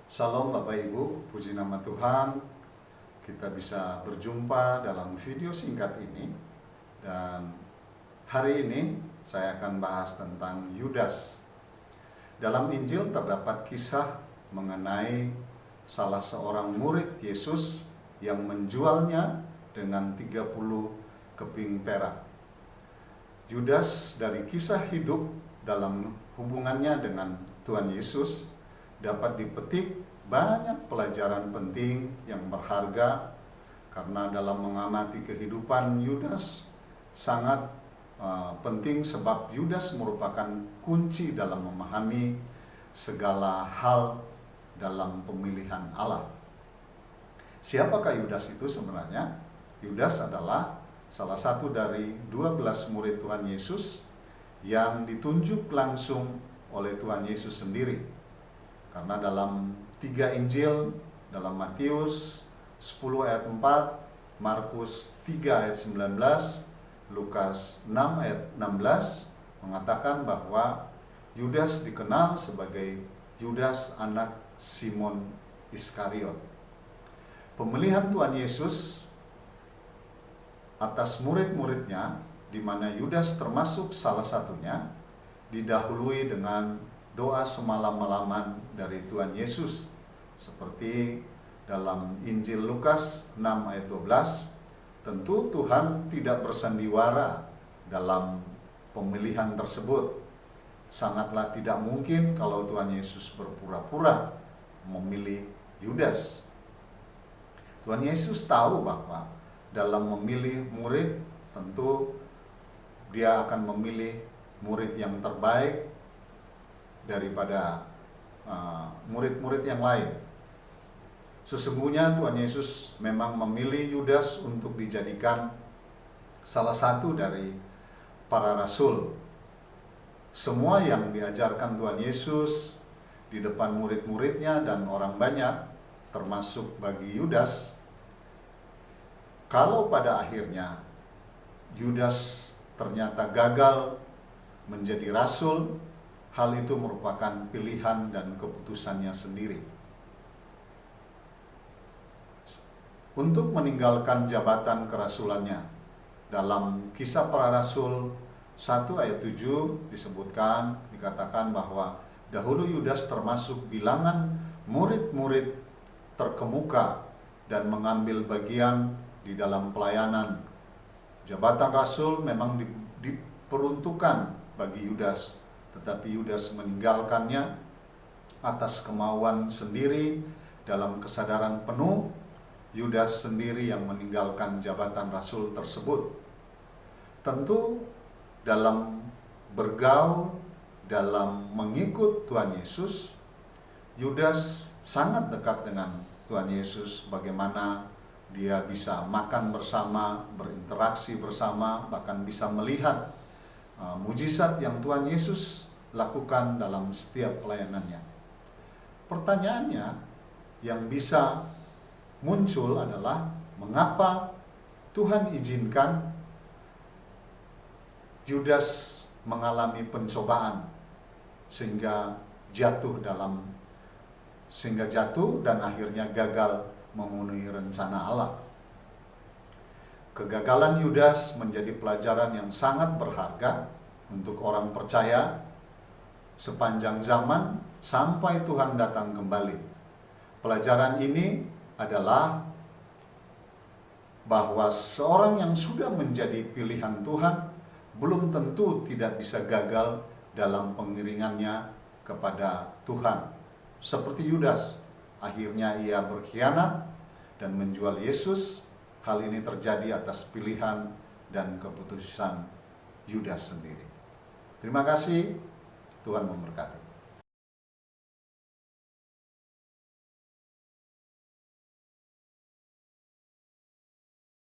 Shalom Bapak Ibu, puji nama Tuhan. Kita bisa berjumpa dalam video singkat ini. Dan hari ini saya akan bahas tentang Yudas. Dalam Injil terdapat kisah mengenai salah seorang murid Yesus yang menjualnya dengan 30 keping perak. Yudas dari kisah hidup dalam hubungannya dengan Tuhan Yesus dapat dipetik banyak pelajaran penting yang berharga, karena dalam mengamati kehidupan Yudas sangat penting, sebab Yudas merupakan kunci dalam memahami segala hal dalam pemilihan Allah. Siapakah Yudas itu sebenarnya? Yudas adalah salah satu dari 12 murid Tuhan Yesus yang ditunjuk langsung oleh Tuhan Yesus sendiri. Karena dalam 3 Injil, dalam Matius 10 ayat 4, Markus 3 ayat 19, Lukas 6 ayat 16 mengatakan bahwa Yudas dikenal sebagai Yudas anak Simon Iskariot. Pemilihan Tuhan Yesus atas murid-muridnya, di mana Yudas termasuk salah satunya, didahului dengan doa semalam-malaman dari Tuhan Yesus, seperti dalam Injil Lukas 6 ayat 12. Tentu Tuhan tidak bersandiwara dalam pemilihan tersebut. Sangatlah tidak mungkin kalau Tuhan Yesus berpura-pura memilih Yudas. Tuhan Yesus tahu bahwa dalam memilih murid, tentu Dia akan memilih murid yang terbaik daripada murid-murid yang lain. Sesungguhnya Tuhan Yesus memang memilih Yudas untuk dijadikan salah satu dari para rasul. Semua yang diajarkan Tuhan Yesus di depan murid-muridnya dan orang banyak, termasuk bagi Yudas, kalau pada akhirnya Yudas ternyata gagal menjadi rasul, hal itu merupakan pilihan dan keputusannya sendiri. Untuk meninggalkan jabatan kerasulannya, dalam Kisah Para Rasul 1 ayat 7 dikatakan bahwa dahulu Yudas termasuk bilangan murid-murid terkemuka dan mengambil bagian di dalam pelayanan. Jabatan rasul memang diperuntukkan bagi Yudas, tetapi Yudas meninggalkannya atas kemauan sendiri. Dalam kesadaran penuh, Yudas sendiri yang meninggalkan jabatan rasul tersebut. Tentu dalam bergaul, dalam mengikut Tuhan Yesus, Yudas sangat dekat dengan Tuhan Yesus. Bagaimana dia bisa makan bersama, berinteraksi bersama, bahkan bisa melihat mujizat yang Tuhan Yesus lakukan dalam setiap pelayanannya. Pertanyaannya yang bisa muncul adalah, mengapa Tuhan izinkan Yudas mengalami pencobaan sehingga jatuh dan akhirnya gagal memenuhi rencana Allah. Kegagalan Yudas menjadi pelajaran yang sangat berharga untuk orang percaya sepanjang zaman sampai Tuhan datang kembali. Pelajaran ini adalah bahwa seorang yang sudah menjadi pilihan Tuhan belum tentu tidak bisa gagal dalam pengiringannya kepada Tuhan. Seperti Yudas, akhirnya ia berkhianat dan menjual Yesus. Hal ini terjadi atas pilihan dan keputusan Yudas sendiri. Terima kasih, Tuhan memberkati.